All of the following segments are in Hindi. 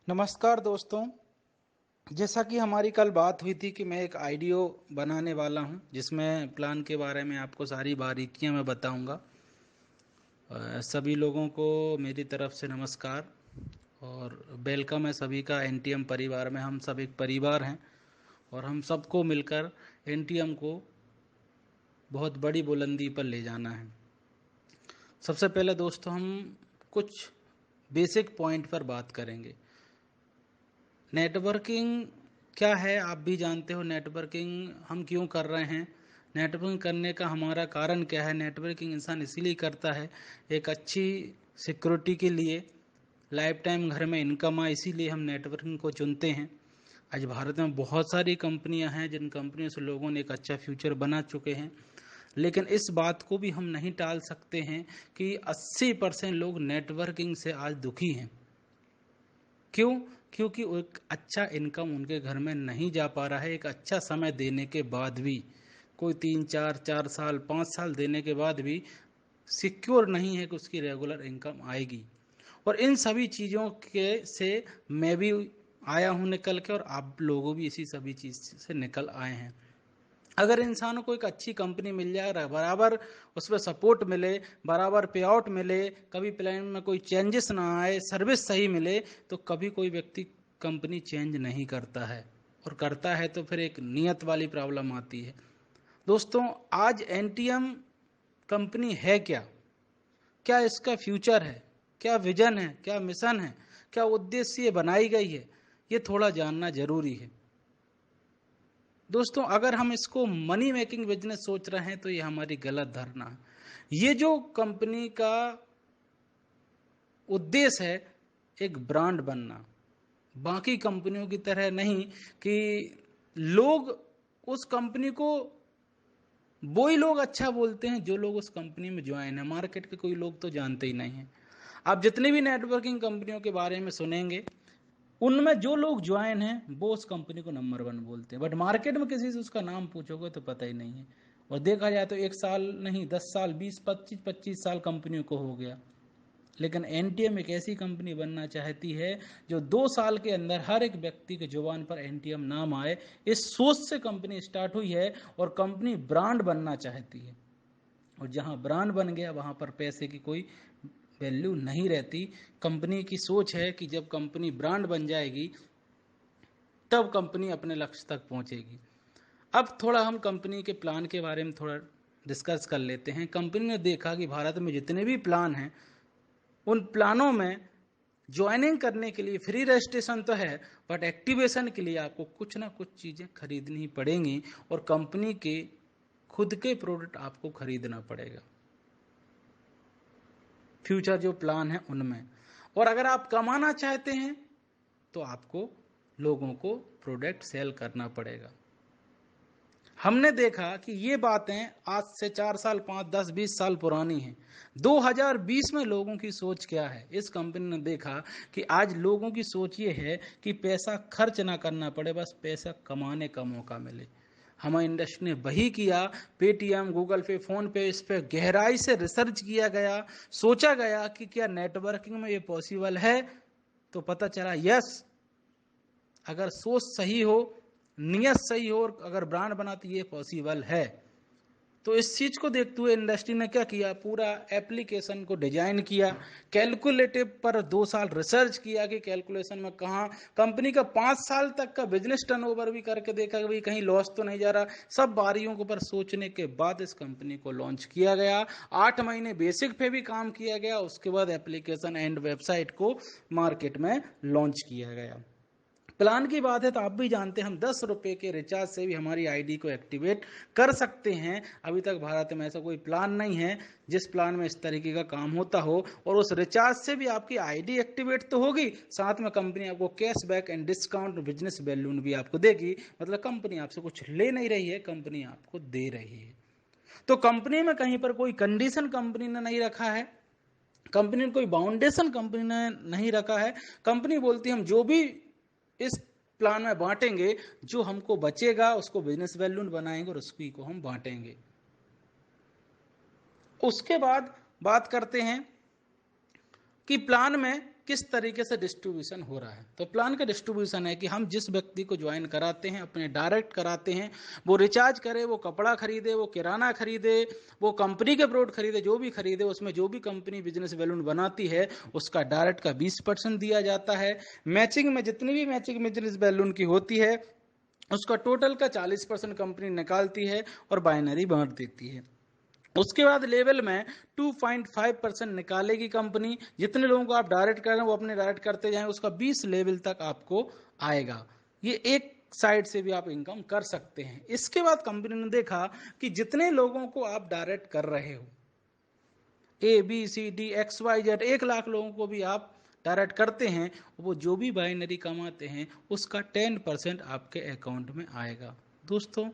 नमस्कार दोस्तों। जैसा कि हमारी कल बात हुई थी कि मैं एक आइडियो बनाने वाला हूं जिसमें प्लान के बारे में आपको सारी बारीकियां मैं बताऊंगा। सभी लोगों को मेरी तरफ से नमस्कार और वेलकम है सभी का एनटीएम परिवार में। हम सब एक परिवार हैं और हम सबको मिलकर एनटीएम को बहुत बड़ी बुलंदी पर ले जाना है। सबसे पहले दोस्तों हम कुछ बेसिक पॉइंट पर बात करेंगे। नेटवर्किंग क्या है आप भी जानते हो। नेटवर्किंग हम क्यों कर रहे हैं, नेटवर्किंग करने का हमारा कारण क्या है। नेटवर्किंग इंसान इसीलिए करता है एक अच्छी सिक्योरिटी के लिए, लाइफ टाइम घर में इनकम आए, इसीलिए हम नेटवर्किंग को चुनते हैं। आज भारत में बहुत सारी कंपनियां हैं जिन कंपनियों से लोगों ने एक अच्छा फ्यूचर बना चुके हैं, लेकिन इस बात को भी हम नहीं टाल सकते हैं कि 80% लोग नेटवर्किंग से आज दुखी हैं। क्यों? क्योंकि वो एक अच्छा इनकम उनके घर में नहीं जा पा रहा है। एक अच्छा समय देने के बाद भी, कोई 3 4 4 साल 5 साल देने के बाद भी सिक्योर नहीं है कि उसकी रेगुलर इनकम आएगी। और इन सभी चीज़ों के से मैं भी आया हूँ निकल के, और आप लोगों भी इसी सभी चीज़ से निकल आए हैं। अगर इंसान को एक अच्छी कंपनी मिल जाए, बराबर उस पर सपोर्ट मिले, बराबर पे आउट मिले, कभी प्लान में कोई चेंजेस ना आए, सर्विस सही मिले, तो कभी कोई व्यक्ति कंपनी चेंज नहीं करता है। और करता है तो फिर एक नियत वाली प्रॉब्लम आती है। दोस्तों, आज एनटीएम कंपनी है क्या, क्या इसका फ्यूचर है, क्या विजन है, क्या मिशन है, क्या उद्देश्य बनाई गई है, ये थोड़ा जानना जरूरी है। दोस्तों, अगर हम इसको मनी मेकिंग बिजनेस सोच रहे हैं तो ये हमारी गलत धारणा है। ये जो कंपनी का उद्देश्य है, एक ब्रांड बनना, बाकी कंपनियों की तरह नहीं कि लोग उस कंपनी को, वो ही लोग अच्छा बोलते हैं जो लोग उस कंपनी में ज्वाइन है। मार्केट के कोई लोग तो जानते ही नहीं है। आप जितने भी नेटवर्किंग कंपनियों के बारे में सुनेंगे, उनमें जो लोग ज्वाइन हैं वो उस कंपनी को नंबर 1 बोलते हैं, बट मार्केट में किसी से उसका नाम पूछोगे तो पता ही नहीं है। और देखा जाए तो 1 साल नहीं, 10 साल, 20 25 25 साल कंपनियों को हो गया, लेकिन एनटीएम एक ऐसी कंपनी बनना चाहती है जो 2 साल के अंदर हर एक व्यक्ति के जुबान पर एनटीएम नाम आए। इस सोच से कंपनी स्टार्ट हुई है और कंपनी ब्रांड बनना चाहती है। और जहां ब्रांड बन गया वहां पर पैसे की कोई वैल्यू नहीं रहती। कंपनी की सोच है कि जब कंपनी ब्रांड बन जाएगी तब कंपनी अपने लक्ष्य तक पहुंचेगी। अब थोड़ा हम कंपनी के प्लान के बारे में थोड़ा डिस्कस कर लेते हैं। कंपनी ने देखा कि भारत में जितने भी प्लान हैं, उन प्लानों में ज्वाइनिंग करने के लिए फ्री रजिस्ट्रेशन तो है, बट एक्टिवेशन के लिए आपको कुछ ना कुछ चीज़ें खरीदनी पड़ेंगी और कंपनी के खुद के प्रोडक्ट आपको खरीदना पड़ेगा फ्यूचर जो प्लान है उनमें। और अगर आप कमाना चाहते हैं तो आपको लोगों को प्रोडक्ट सेल करना पड़ेगा। हमने देखा कि ये बातें आज से 4 साल 5 10 20 साल पुरानी हैं। 2020 में लोगों की सोच क्या है, इस कंपनी ने देखा कि आज लोगों की सोच ये है कि पैसा खर्च ना करना पड़े, बस पैसा कमाने का मौका मिले। हमारी इंडस्ट्री ने वही किया। पेटीएम, गूगल पे, फोन पे, इस पे गहराई से रिसर्च किया गया, सोचा गया कि क्या नेटवर्किंग में ये पॉसिबल है। तो पता चला यस, अगर सोच सही हो, नियत सही हो और अगर ब्रांड बनाती ये पॉसिबल है। तो इस चीज को देखते हुए इंडस्ट्री ने क्या किया, पूरा एप्लीकेशन को डिजाइन किया। कैलकुलेटिव पर 2 साल रिसर्च किया कि कैलकुलेशन में कहाँ कंपनी का 5 साल तक का बिजनेस टर्नओवर भी करके देखा कि भाई कहीं लॉस तो नहीं जा रहा। सब बारियों के ऊपर सोचने के बाद इस कंपनी को लॉन्च किया गया। 8 महीने बेसिक पे भी काम किया गया, उसके बाद एप्लीकेशन एंड वेबसाइट को मार्केट में लॉन्च किया गया। प्लान की बात है तो आप भी जानते हैं हम 10 रुपए के रिचार्ज से भी हमारी आईडी को एक्टिवेट कर सकते हैं। अभी तक भारत में ऐसा कोई प्लान नहीं है जिस प्लान में इस तरीके का काम होता हो। और उस रिचार्ज से भी आपकी आईडी एक्टिवेट तो होगी, साथ में कंपनी आपको cashback and discount business balloon भी आपको देगी। मतलब कंपनी आपसे कुछ ले नहीं रही है, कंपनी आपको दे रही है। तो कंपनी में कहीं पर कोई कंडीशन कंपनी ने नहीं रखा है, कंपनी ने कोई बाउंडेशन कंपनी ने नहीं रखा है। कंपनी बोलती है हम जो भी इस प्लान में बांटेंगे, जो हमको बचेगा उसको बिजनेस वैल्यू बनाएंगे और उसकी को हम बांटेंगे। उसके बाद बात करते हैं कि प्लान में किस तरीके से डिस्ट्रीब्यूशन हो रहा है। तो प्लान का डिस्ट्रीब्यूशन है कि हम जिस व्यक्ति को ज्वाइन कराते हैं, अपने डायरेक्ट कराते हैं, वो रिचार्ज करे, वो कपड़ा खरीदे, वो किराना खरीदे, वो कंपनी के प्रोडक्ट खरीदे, जो भी खरीदे, उसमें जो भी कंपनी बिजनेस बैलून बनाती है उसका डायरेक्ट का 20% दिया जाता है। मैचिंग में जितनी भी मैचिंग बिजनेस बैलून की होती है उसका टोटल का 40% कंपनी निकालती है और बाइनरी बांट देती है। उसके बाद लेवल में 2.5% निकालेगी कंपनी। जितने लोगों को आप डायरेक्ट कर रहे हैं वो अपने डायरेक्ट करते जाएं, उसका 20 लेवल तक आपको आएगा। ये एक साइड से भी आप इनकम कर सकते हैं। इसके बाद कंपनी ने देखा कि जितने लोगों को आप डायरेक्ट कर रहे हो, ABCD XYZ 1 लाख लोगों को भी आप डायरेक्ट करते हैं, वो जो भी बाइनरी कमाते हैं उसका 10% आपके अकाउंट में आएगा। दोस्तों,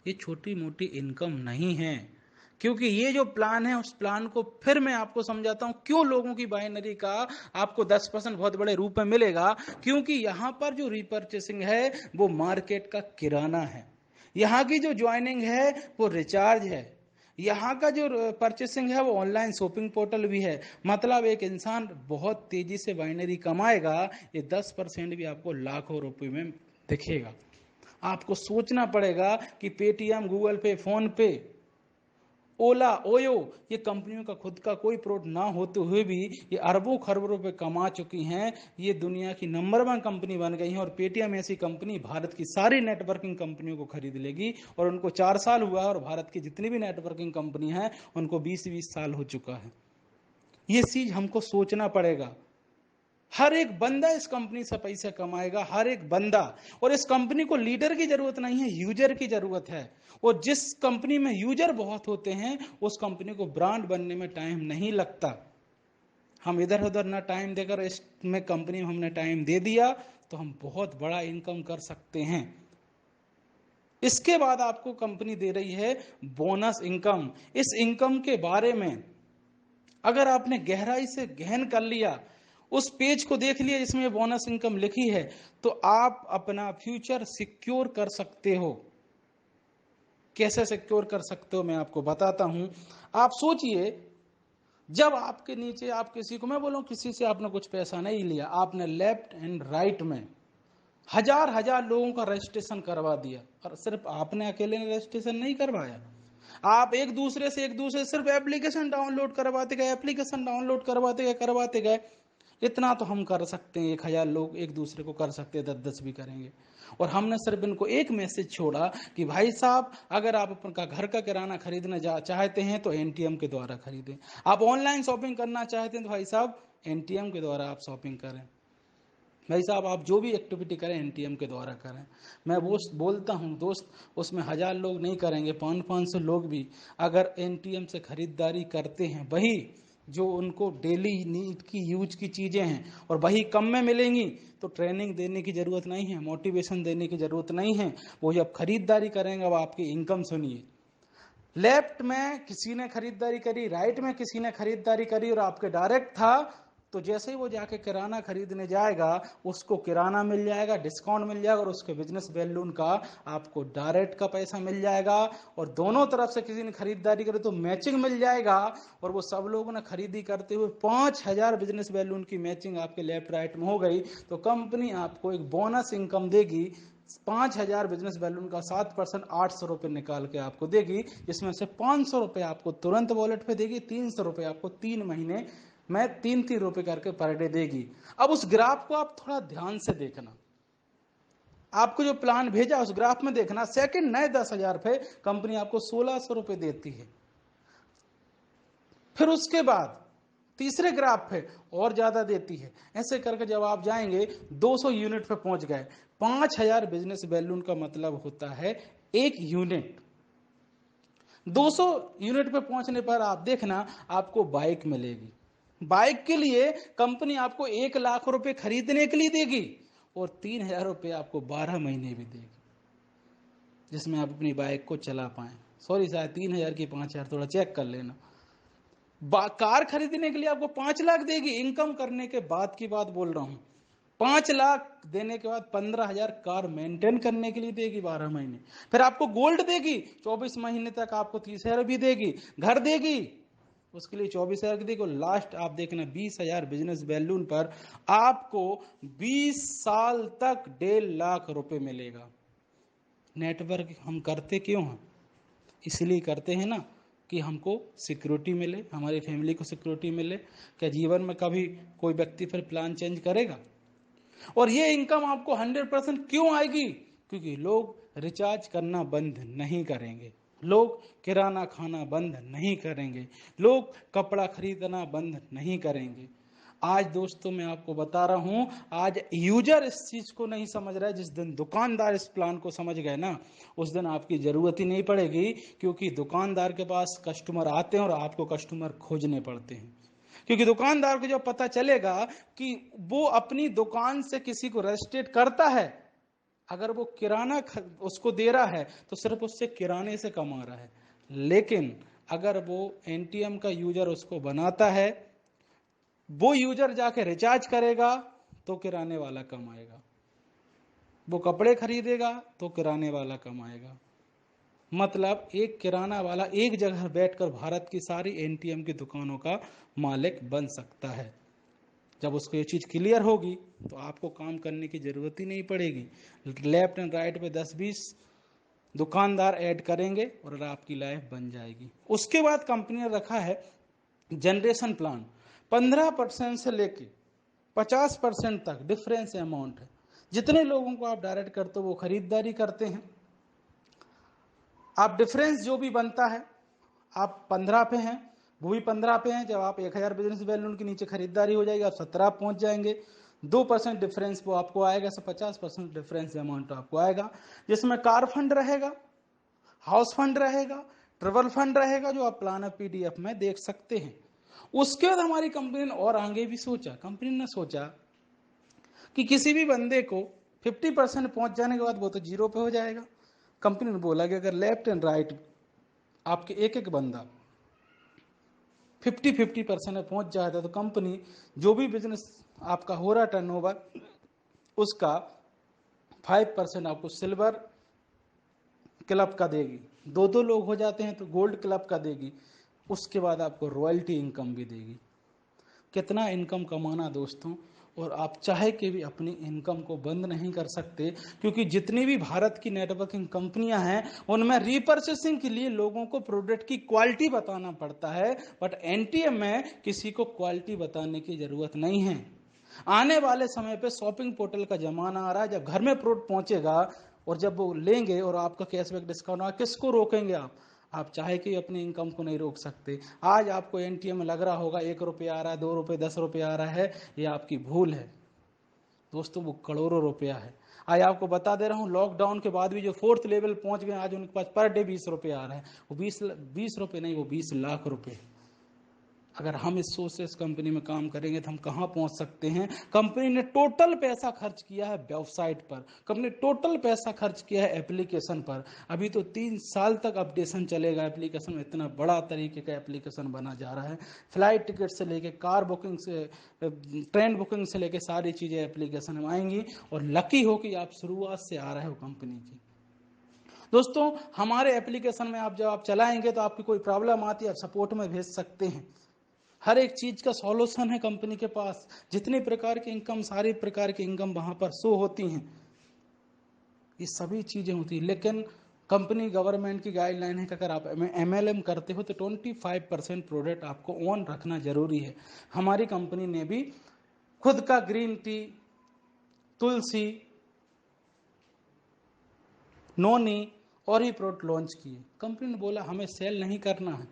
ये छोटी मोटी इनकम नहीं है, क्योंकि ये जो प्लान है उस प्लान को फिर मैं आपको समझाता हूं क्यों लोगों की बाइनरी का आपको 10% बहुत बड़े रूप में मिलेगा। क्योंकि यहां पर जो रिपर्चेसिंग है वो मार्केट का किराना है, यहां की जो ज्वाइनिंग है वो रिचार्ज है, यहाँ का जो परचेसिंग है वो ऑनलाइन शॉपिंग पोर्टल भी है। मतलब एक इंसान बहुत तेजी से बाइनरी कमाएगा, ये 10% भी आपको लाखों रुपए में दिखेगा। आपको सोचना पड़ेगा कि पेटीएम, गूगल पे, फोन पे, ओला, ओयो, ये कंपनियों का खुद का कोई प्रोडक्ट ना होते हुए भी ये अरबों खरबों रुपए कमा चुकी हैं। ये दुनिया की नंबर 1 कंपनी बन गई है और पेटीएम ऐसी कंपनी भारत की सारी नेटवर्किंग कंपनियों को खरीद लेगी। और उनको 4 साल हुआ है और भारत की जितनी भी नेटवर्किंग कंपनी है उनको 20-20 साल हो चुका है। ये चीज हमको सोचना पड़ेगा। हर एक बंदा इस कंपनी से पैसा कमाएगा, हर एक बंदा। और इस कंपनी को लीडर की जरूरत नहीं है, यूजर की जरूरत है। और जिस कंपनी में यूजर बहुत होते हैं उस कंपनी को ब्रांड बनने में टाइम नहीं लगता। हम इधर उधर ना टाइम देकर इसमें कंपनी में हमने टाइम दे दिया तो हम बहुत बड़ा इनकम कर सकते हैं। इसके बाद आपको कंपनी दे रही है बोनस इनकम। इस इनकम के बारे में अगर आपने गहराई से गहन कर लिया, उस पेज को देख लिया जिसमें बोनस इनकम लिखी है, तो आप अपना फ्यूचर सिक्योर कर सकते हो। कैसे सिक्योर कर सकते हो मैं आपको बताता हूं। आप सोचिए, जब आपके नीचे आप किसी को, मैं बोलूं किसी से आपने कुछ पैसा नहीं लिया, आपने लेफ्ट एंड राइट में हजार लोगों का रजिस्ट्रेशन करवा दिया, और सिर्फ आपने अकेले ने रजिस्ट्रेशन नहीं करवाया, आप एक दूसरे से सिर्फ एप्लीकेशन डाउनलोड करवाते गए। इतना तो हम कर सकते हैं, 1000 लोग एक दूसरे को कर सकते हैं, 10-10 भी करेंगे। और हमने सिर्फ इनको एक मैसेज छोड़ा कि भाई साहब, अगर आप अपना घर का किराना खरीदना चाहते हैं तो एनटीएम के द्वारा खरीदें। आप ऑनलाइन शॉपिंग करना चाहते हैं तो भाई साहब एनटीएम के द्वारा आप शॉपिंग करें। भाई साहब, आप जो भी एक्टिविटी करें एनटीएम के द्वारा करें। मैं वो बोलता हूं दोस्त, उसमें 1000 लोग नहीं करेंगे, 500 लोग भी अगर एनटीएम से खरीदारी करते हैं, वही जो उनको डेली नीड की यूज की चीजें हैं, और वही कम में मिलेंगी, तो ट्रेनिंग देने की जरूरत नहीं है, मोटिवेशन देने की जरूरत नहीं है। वो जब खरीदारी करेंगे अब आपकी इनकम सुनिए। लेफ्ट में किसी ने खरीदारी करी, राइट में किसी ने खरीदारी करी, और आपके डायरेक्ट था, तो जैसे ही वो जाके किराना खरीदने जाएगा उसको किराना मिल जाएगा, डिस्काउंट मिल जाएगा, और उसके बिजनेस बैलून का आपको डायरेक्ट का पैसा मिल जाएगा। और दोनों तरफ से किसी ने खरीदारी करी तो मैचिंग मिल जाएगा। और वो सब लोगों ने खरीदी करते हुए 5000 बिजनेस बैलून की मैचिंग आपके लेफ्ट राइट में हो गई, तो कंपनी आपको एक बोनस इनकम देगी। 5000 बिजनेस बैलून का 7% 800 रुपए निकाल के आपको देगी, जिसमें से 500 रुपए आपको तुरंत वॉलेट पे देगी, 300 रुपए आपको 3 महीने में 3-3 रुपए करके पर डे देगी। अब उस ग्राफ को आप थोड़ा ध्यान से देखना, आपको जो प्लान भेजा उस ग्राफ में देखना, सेकंड नए 10,000 पे कंपनी आपको 1600 रुपए देती है। फिर उसके बाद तीसरे ग्राफ पे और ज्यादा देती है। ऐसे करके जब आप जाएंगे 200 यूनिट पे पहुंच गए, 5000 बिजनेस बैलून का मतलब होता है 1 यूनिट। 200 यूनिट पे पहुंचने पर आप देखना आपको बाइक मिलेगी। बाइक के लिए कंपनी आपको 1 लाख रुपए खरीदने के लिए देगी, और 3000 रुपए आपको 12 महीने भी देगी, जिसमें आप अपनी बाइक को चला पाए। सॉरी, शायद 3000 की 5000, थोड़ा चेक कर लेना। कार खरीदने के लिए आपको 5 लाख देगी, इनकम करने के बाद की बात बोल रहा हूं। 5 लाख देने के बाद 15,000 कार मेंटेन करने के लिए देगी 12 महीने। फिर आपको गोल्ड देगी, 24 महीने तक आपको 30,000 भी देगी। घर देगी, उसके लिए 24,000 की देखो, लास्ट आप देखना 20,000 बिजनेस बैलून पर आपको 20 साल तक 1.5 लाख रुपए मिलेगा। नेटवर्क हम करते क्यों हैं? इसलिए करते हैं ना कि हमको सिक्योरिटी मिले, हमारी फैमिली को सिक्योरिटी मिले। क्या जीवन में कभी कोई व्यक्ति फिर प्लान चेंज करेगा? और ये इनकम आपको 100% क्यों आएगी? क्योंकि लोग रिचार्ज करना बंद नहीं करेंगे, लोग किराना खाना बंद नहीं करेंगे, लोग कपड़ा खरीदना बंद नहीं करेंगे। आज दोस्तों मैं आपको बता रहा हूं, आज यूजर इस चीज को नहीं समझ रहा है। जिस दिन दुकानदार इस प्लान को समझ गए ना, उस दिन आपकी जरूरत ही नहीं पड़ेगी, क्योंकि दुकानदार के पास कस्टमर आते हैं और आपको कस्टमर खोजने पड़ते हैं। क्योंकि दुकानदार को जब पता चलेगा कि वो अपनी दुकान से किसी को रजिस्ट्रेट करता है, अगर वो किराना उसको दे रहा है तो सिर्फ उससे किराने से कमा रहा है, लेकिन अगर वो एनटीएम का यूजर उसको बनाता है, वो यूजर जाके रिचार्ज करेगा तो किराने वाला कमाएगा, वो कपड़े खरीदेगा तो किराने वाला कमाएगा। मतलब एक किराना वाला एक जगह बैठकर भारत की सारी एनटीएम की दुकानों का मालिक बन सकता है। जब उसको ये चीज क्लियर होगी तो आपको काम करने की जरूरत ही नहीं पड़ेगी। लेफ्ट एंड राइट पे 10-20 दुकानदार ऐड करेंगे और आपकी लाइफ बन जाएगी। उसके बाद कंपनी ने रखा है जनरेशन प्लान। 15% से लेके 50% तक डिफरेंस अमाउंट है। जितने लोगों को आप डायरेक्ट करते हो वो खरीदारी करते हैं, आप डिफरेंस जो भी बनता है, आप 15 पे हैं, वो भी 15 पे हैं। जब आप 1,000 बिजनेस वैल्यू के नीचे खरीदारी हो जाएगी, आप 17 पहुंच जाएंगे। 2% डिफरेंस वो आपको आएगा, 50% डिफरेंस अमाउंट आपको आएगा, जिसमें कार फंड रहेगा, हाउस फंड रहेगा, ट्रेवल फंड रहेगा, जो आप प्लान ऑफ पीडीएफ में देख सकते हैं। उसके बाद हमारी कंपनी ने और आगे भी सोचा। कंपनी ने सोचा कि किसी भी बंदे को 50% पहुंच जाने के बाद वो तो 0 पे हो जाएगा। कंपनी ने बोला कि अगर लेफ्ट एंड राइट आपके एक एक बंदा 50% में पहुंच जाता तो कंपनी जो भी बिजनेस आपका हो रहा टर्नओवर, उसका 5% आपको सिल्वर क्लब का देगी। 2 लोग हो जाते हैं तो गोल्ड क्लब का देगी। उसके बाद आपको रॉयल्टी इनकम भी देगी। कितना इनकम कमाना दोस्तों, और आप चाहे कि भी अपनी इनकम को बंद नहीं कर सकते, क्योंकि जितनी भी भारत की नेटवर्किंग कंपनियां हैं उनमें रीपर्चेसिंग के लिए लोगों को प्रोडक्ट की क्वालिटी बताना पड़ता है, बट एनटीएम में किसी को क्वालिटी बताने की जरूरत नहीं है। आने वाले समय पे शॉपिंग पोर्टल का जमाना आ रहा है, जब घर में प्रोडक्ट पहुंचेगा और जब वो लेंगे और आपका कैशबैक डिस्काउंट आए, किसको रोकेंगे आप चाहे कि अपनी इनकम को नहीं रोक सकते। आज आपको एनटीएम में लग रहा होगा 1 रुपया आ रहा है, 2 रुपये, 10 रुपये आ रहा है, ये आपकी भूल है दोस्तों, वो करोड़ों रुपया है। आज आपको बता दे रहा हूँ, लॉकडाउन के बाद भी जो 4th लेवल पहुंच गए, आज उनके पास पर डे 20 रुपये आ रहा है। वो 20 रुपये नहीं, वो 20 लाख रुपये। अगर हम इस सोच से इस कंपनी में काम करेंगे तो हम कहां पहुंच सकते हैं। कंपनी ने टोटल पैसा खर्च किया है वेबसाइट पर, कंपनी ने टोटल पैसा खर्च किया है एप्लीकेशन पर। अभी तो 3 साल तक अपडेशन चलेगा एप्लीकेशन में, इतना बड़ा तरीके का एप्लीकेशन बना जा रहा है। फ्लाइट टिकट से लेके कार बुकिंग से, ट्रेन बुकिंग से लेके सारी चीजें एप्लीकेशन में आएंगी। और लकी हो कि आप शुरुआत से आ रहे हो कंपनी की। दोस्तों हमारे एप्लीकेशन में जब आप चलाएंगे तो आपकी कोई प्रॉब्लम आती है, आप सपोर्ट में भेज सकते हैं। हर एक चीज का सॉल्यूशन है कंपनी के पास। जितनी प्रकार की इनकम, सारी प्रकार की इनकम वहां पर शो होती हैं, ये सभी चीजें होती हैं। लेकिन कंपनी गवर्नमेंट की गाइडलाइन है कि अगर आप एमएलएम करते हो तो 25% प्रोडक्ट आपको ऑन रखना जरूरी है। हमारी कंपनी ने भी खुद का ग्रीन टी, तुलसी, नोनी और ही प्रोडक्ट लॉन्च किए। कंपनी ने बोला हमें सेल नहीं करना है,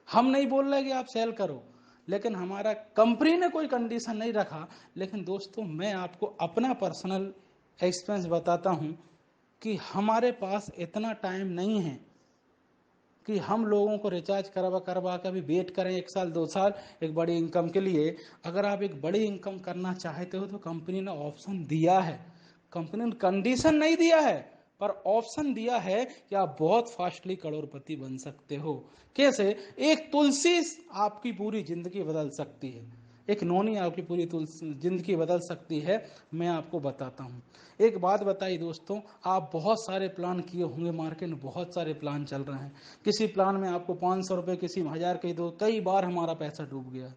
हम नहीं बोल रहे कि आप सेल करो, लेकिन हमारा कंपनी ने कोई कंडीशन नहीं रखा। लेकिन दोस्तों मैं आपको अपना पर्सनल एक्सपीरियंस बताता हूं कि हमारे पास इतना टाइम नहीं है कि हम लोगों को रिचार्ज करवा के अभी वेट करें 1 साल 2 साल एक बड़ी इनकम के लिए। अगर आप एक बड़ी इनकम करना चाहते हो तो कंपनी ने ऑप्शन दिया है, कंपनी ने कंडीशन नहीं दिया है, पर ऑप्शन दिया है कि आप बहुत फास्टली करोड़पति बन सकते हो। कैसे? एक तुलसी आपकी पूरी जिंदगी बदल सकती है। एक नोनी आपकी पूरी जिंदगी बदल सकती है। मैं आपको बताता हूँ। एक बात बताइए दोस्तों, आप बहुत सारे प्लान किए होंगे, मार्केट में बहुत सारे प्लान चल रहे हैं, किसी प्लान में आपको 500 रुपये, किसी में 1000 के दो, कई बार हमारा पैसा डूब गया।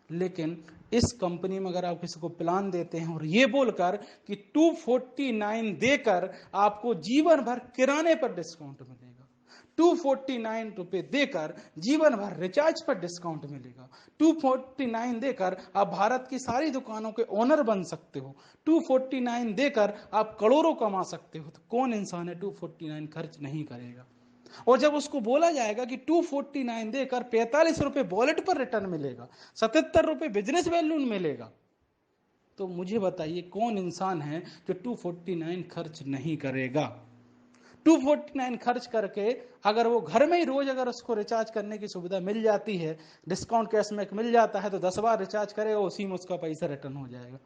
लेकिन इस कंपनी में अगर आप किसी को प्लान देते हैं और ये बोलकर कि 249 देकर आपको जीवन भर किराने पर डिस्काउंट मिलेगा, 249 रुपए देकर जीवन भर रिचार्ज पर डिस्काउंट मिलेगा, 249 देकर आप भारत की सारी दुकानों के ओनर बन सकते हो, 249 देकर आप करोड़ों कमा सकते हो, तो कौन इंसान है 249 खर्च नहीं करेगा? और जब उसको बोला जाएगा कि 249 देकर 45 रुपए वॉलेट पर रिटर्न मिलेगा, 77 रुपए बिजनेस वैल्यू मिलेगा, तो मुझे बताइए कौन इंसान है जो 249 खर्च नहीं करेगा? 249 खर्च करके अगर वो घर में ही रोज अगर उसको रिचार्ज करने की सुविधा मिल जाती है, डिस्काउंट कैशबैक मिल जाता है, तो 10 बार रिचार्ज करेगा, उसी में उसका पैसा रिटर्न हो जाएगा।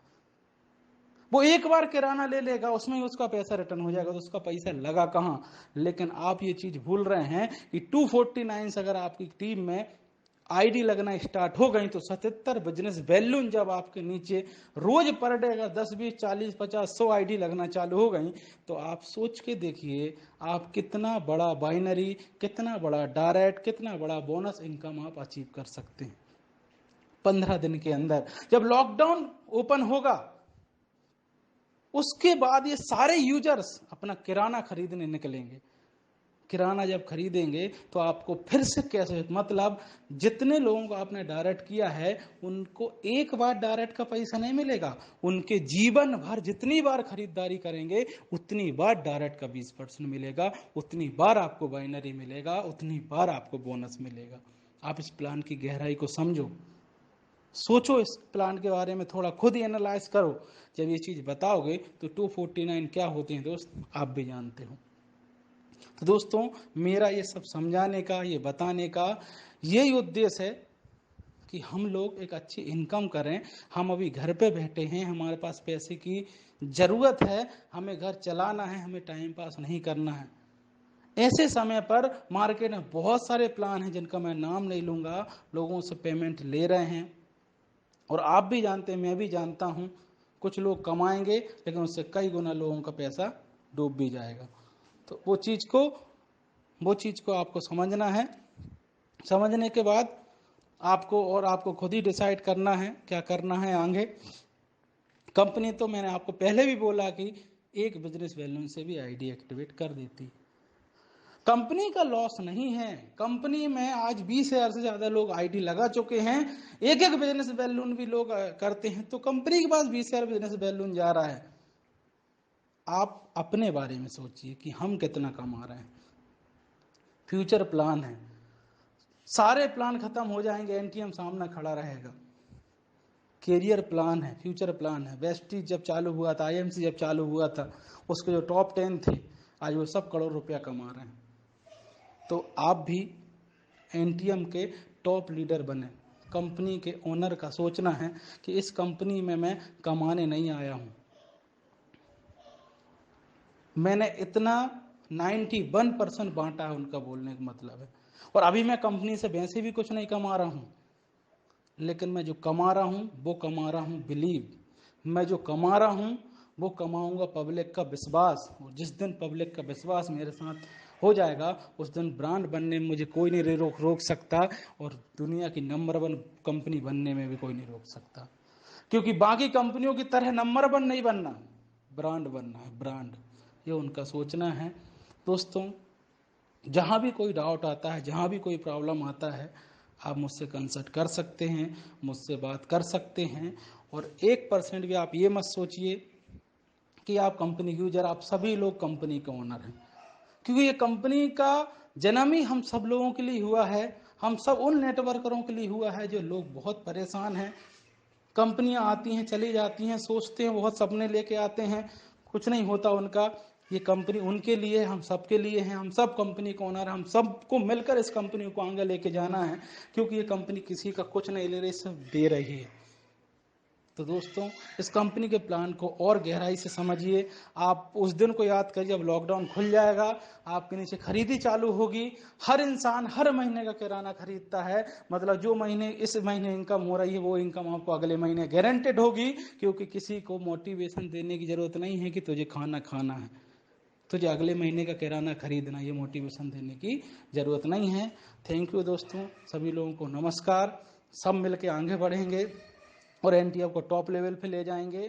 वो एक बार किराना ले लेगा, उसमें ही उसका पैसा रिटर्न हो जाएगा, तो उसका पैसा लगा कहां? लेकिन आप ये चीज भूल रहे हैं कि 249 से अगर आपकी टीम में आईडी लगना स्टार्ट हो गई तो 77 बिजनेस वैल्यू जब आपके नीचे रोज पर डे अगर 10 20 40 50 100 आईडी लगना चालू हो गई, तो आप सोच के देखिए आप कितना बड़ा बाइनरी, कितना बड़ा डायरेक्ट, कितना बड़ा बोनस इनकम आप अचीव कर सकते हैं 15 दिन के अंदर। जब लॉकडाउन ओपन होगा उसके बाद ये सारे यूजर्स अपना किराना खरीदने निकलेंगे। किराना जब खरीदेंगे तो आपको फिर से कैसे, मतलब जितने लोगों को आपने डायरेक्ट किया है उनको एक बार डायरेक्ट का पैसा नहीं मिलेगा, उनके जीवन भर जितनी बार खरीदारी करेंगे उतनी बार डायरेक्ट का 20% मिलेगा, उतनी बार आपको बाइनरी मिलेगा, उतनी बार आपको बोनस मिलेगा। आप इस प्लान की गहराई को समझो, सोचो इस प्लान के बारे में, थोड़ा खुद ही एनालाइज करो। जब ये चीज बताओगे तो 249 क्या होते हैं दोस्त आप भी जानते हो। तो दोस्तों मेरा ये सब समझाने का, ये बताने का यही उद्देश्य है कि हम लोग एक अच्छी इनकम करें। हम अभी घर पे बैठे हैं, हमारे पास पैसे की जरूरत है, हमें घर चलाना है, हमें टाइम पास नहीं करना है। ऐसे समय पर मार्केट में बहुत सारे प्लान हैं जिनका मैं नाम नहीं लूंगा, लोगों से पेमेंट ले रहे हैं, और आप भी जानते हैं, मैं भी जानता हूं, कुछ लोग कमाएंगे लेकिन उससे कई गुना लोगों का पैसा डूब भी जाएगा। तो वो चीज को आपको समझना है। समझने के बाद आपको खुद ही डिसाइड करना है क्या करना है आगे। कंपनी तो मैंने आपको पहले भी बोला कि एक बिजनेस वैल्यू से भी आईडी एक्टिवेट कर देती। कंपनी का लॉस नहीं है, कंपनी में आज 20,000 से ज्यादा लोग आईडी लगा चुके हैं, एक एक बिजनेस बैलून भी लोग करते हैं, तो कंपनी के पास 20,000 बिजनेस बैलून जा रहा है। आप अपने बारे में सोचिए कि हम कितना कमा रहे हैं। फ्यूचर प्लान है, सारे प्लान खत्म हो जाएंगे, एनटीएम सामने खड़ा रहेगा। कैरियर प्लान है, फ्यूचर प्लान है। वेस्टीज जब चालू हुआ था, आईएमसी जब चालू हुआ था, उसके जो टॉप 10 थे आज वो सब करोड़ रुपया कमा रहे हैं। तो आप भी एनटीएम के टॉप लीडर बने। कंपनी के ओनर का सोचना है कि इस कंपनी में मैं कमाने नहीं आया हूं, मैंने इतना 91% बांटा है, उनका बोलने का मतलब है। और अभी मैं कंपनी से वैसे भी कुछ नहीं कमा रहा हूं, लेकिन मैं जो कमा रहा हूं वो कमा रहा हूं बिलीव। मैं जो कमा रहा हूं वो कमाऊंगा पब्लिक का विश्वास, और जिस दिन पब्लिक का विश्वास मेरे साथ हो जाएगा उस दिन ब्रांड बनने में मुझे कोई नहीं रोक सकता, और दुनिया की नंबर 1 कंपनी बनने में भी कोई नहीं रोक सकता। क्योंकि बाकी कंपनियों की तरह नंबर 1 नहीं बनना, ब्रांड बनना है, ब्रांड। ये उनका सोचना है। दोस्तों जहाँ भी कोई डाउट आता है, जहाँ भी कोई प्रॉब्लम आता है, आप मुझसे कंसल्ट कर सकते हैं, मुझसे बात कर सकते हैं। और 1% भी आप ये मत सोचिए कि आप कंपनी यूजर, आप सभी लोग कंपनी के ओनर हैं, क्योंकि ये कंपनी का जन्म ही हम सब लोगों के लिए हुआ है। हम सब उन नेटवर्करों के लिए हुआ है जो लोग बहुत परेशान हैं। कंपनियां आती हैं चली जाती हैं, सोचते हैं बहुत सपने लेके आते हैं, कुछ नहीं होता उनका। ये कंपनी उनके लिए, हम सबके लिए है, हम सब कंपनी का ओनर, हम सबको मिलकर इस कंपनी को आगे लेके जाना है, क्योंकि ये कंपनी किसी का कुछ नहीं ले रही, सिर्फ दे रही है। तो दोस्तों इस कंपनी के प्लान को और गहराई से समझिए। आप उस दिन को याद करिए जब लॉकडाउन खुल जाएगा, आपके नीचे खरीदी चालू होगी। हर इंसान हर महीने का किराना खरीदता है, मतलब जो महीने इस महीने इनकम हो रही है वो इनकम आपको अगले महीने गारंटेड होगी, क्योंकि किसी को मोटिवेशन देने की जरूरत नहीं है कि तुझे खाना खाना है, तुझे अगले महीने का किराना खरीदना, ये मोटिवेशन देने की जरूरत नहीं है। थैंक यू दोस्तों, सभी लोगों को नमस्कार। सब मिलके आगे बढ़ेंगे और एनटीएफ को टॉप लेवल पे ले जाएंगे।